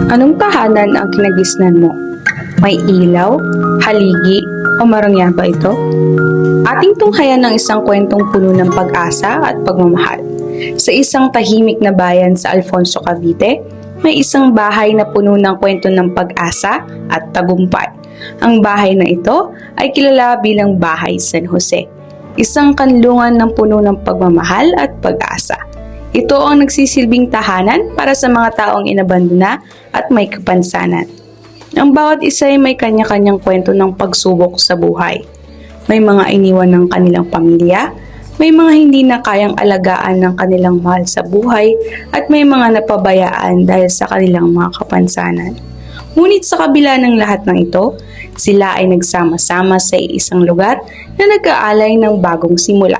Anong tahanan ang kinagisnan mo? May ilaw, haligi, o marangya ba ito? Ating tunghayan ng isang kwentong puno ng pag-asa at pagmamahal. Sa isang tahimik na bayan sa Alfonso, Cavite, may isang bahay na puno ng kwento ng pag-asa at tagumpay. Ang bahay na ito ay kilala bilang Bahay San Jose, isang kanlungan ng puno ng pagmamahal at pag-asa. Ito ang nagsisilbing tahanan para sa mga taong inabandona at may kapansanan. Ang bawat isa ay may kanya-kanyang kwento ng pagsubok sa buhay. May mga iniwan ng kanilang pamilya, may mga hindi na kayang alagaan ng kanilang mahal sa buhay, at may mga napabayaan dahil sa kanilang mga kapansanan. Ngunit sa kabila ng lahat ng ito, sila ay nagsama-sama sa isang lugar na nag-aalay ng bagong simula.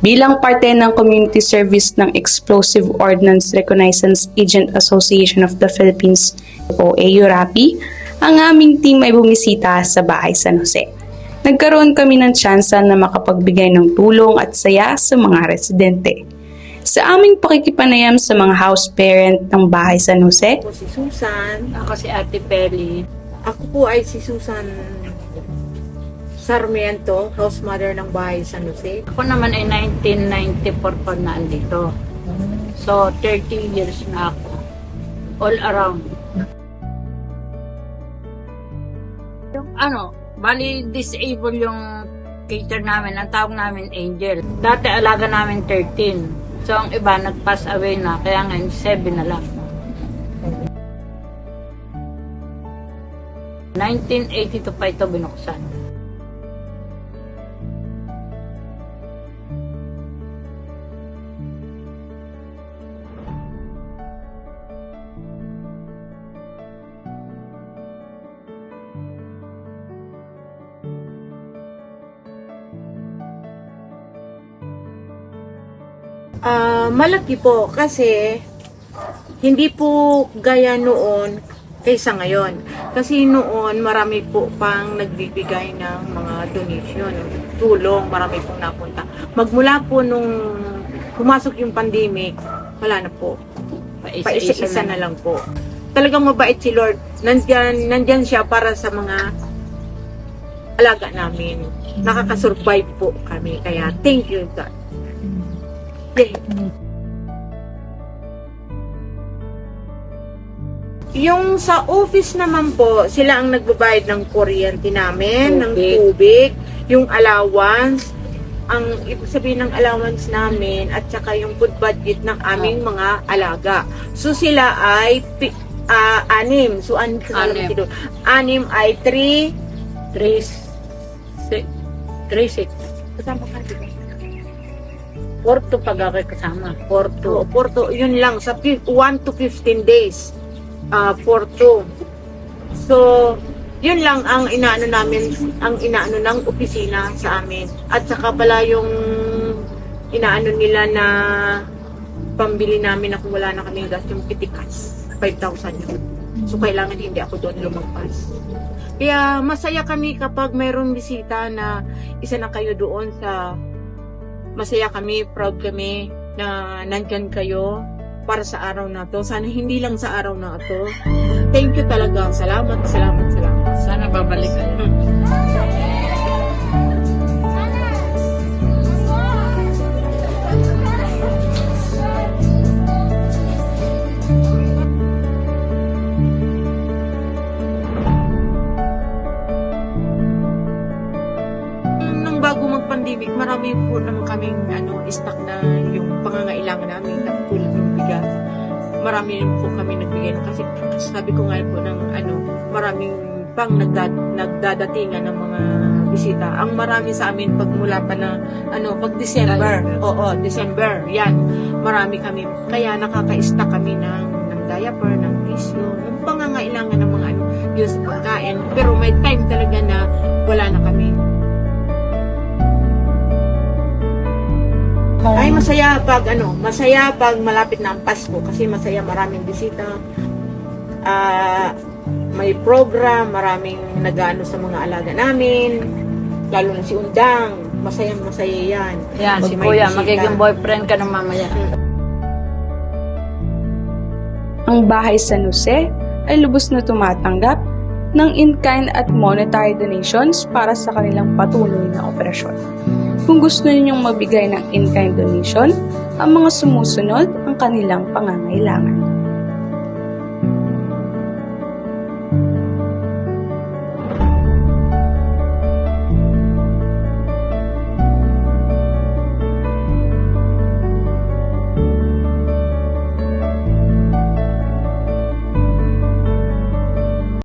Bilang parte ng community service ng Explosive Ordnance Reconnaissance Agent Association of the Philippines o EURAPI, ang aming team ay bumisita sa Bahay San Jose. Nagkaroon kami ng tsansa na makapagbigay ng tulong at saya sa mga residente. Sa aming pakikipanayam sa mga house parent ng Bahay San Jose, Ako si Susan. Ako si Ate Peli. Ako po ay si Susan Sarmiento, house mother ng Bahay San Jose. Ako naman ay 1994 pa na andito. So, 30 years na ako. All around. Yung bali disable yung cater namin. Ang tawag namin Angel. Dati alaga namin 13. So, ang iba nag-pass away na. Kaya ngayon 7 na lang. 1982 pa ito binuksan. Malaki po kasi hindi po gaya noon kaysa ngayon. Kasi noon marami po pang nagbibigay ng mga donation, tulong, marami pong napunta. Magmula po nung pumasok yung pandemic, wala na po. Paisa-isa na lang po. Talagang mabait si Lord. Nandyan siya para sa mga alaga namin. Nakakasurvive po kami. Kaya thank you God. Yay. Yung sa office naman po, sila ang nagbabayad ng kuryente namin, ng tubig, yung allowance, ang ibig sabihin ng allowance namin, at saka yung food budget ng aming mga alaga. So sila ay 6. So anim ay 3, 3, 6. kasama ka, diba? Porto pag ako kasama. Porto, yun lang, sa 1 to 15 days. Porto. So, yun lang ang inaano namin, ang inaano ng opisina sa amin. At saka pala yung inaano nila na pambili namin na kung wala na kaming gas, yung pitikas, 5,000 yun. So, kailangan hindi ako doon lumagpas. Kaya masaya kami kapag mayroong bisita na isa na kayo doon sa masaya kami, proud kami na nandyan kayo para sa araw na to. Sana hindi lang sa araw na to. Thank you talaga. Salamat. Sana babalik kayo. Nung bago mag-pandemic, marami po naman kaming stock na yung pangangailangan namin, tulad ng bigas. Marami po kami nagbigay kasi sabi ko nga po ng maraming pang nagdadatingan ng mga bisita. Ang marami sa amin pag mula pa na pag December. Oo, December. Yan. Marami kami. Kaya nakaka-stock kami ng diaper, ng tissue, yung pangangailangan ng mga yun sa pagkain. Pero may time talaga na wala na kami. Ay masaya pag malapit na ang Pasko kasi masaya, maraming bisita. May program, maraming nag-aano sa mga alaga namin. Lalo na si Undang, masaya yan. Yan, si Kuya, magiging boyfriend ka ng mamaya. Ang Bahay San Jose ay lubos na tumatanggap ng in-kind at monetary donations para sa kanilang patuloy na operasyon. Kung gusto ninyong magbigay ng in-kind donation, ang mga sumusunod ang kanilang pangangailangan.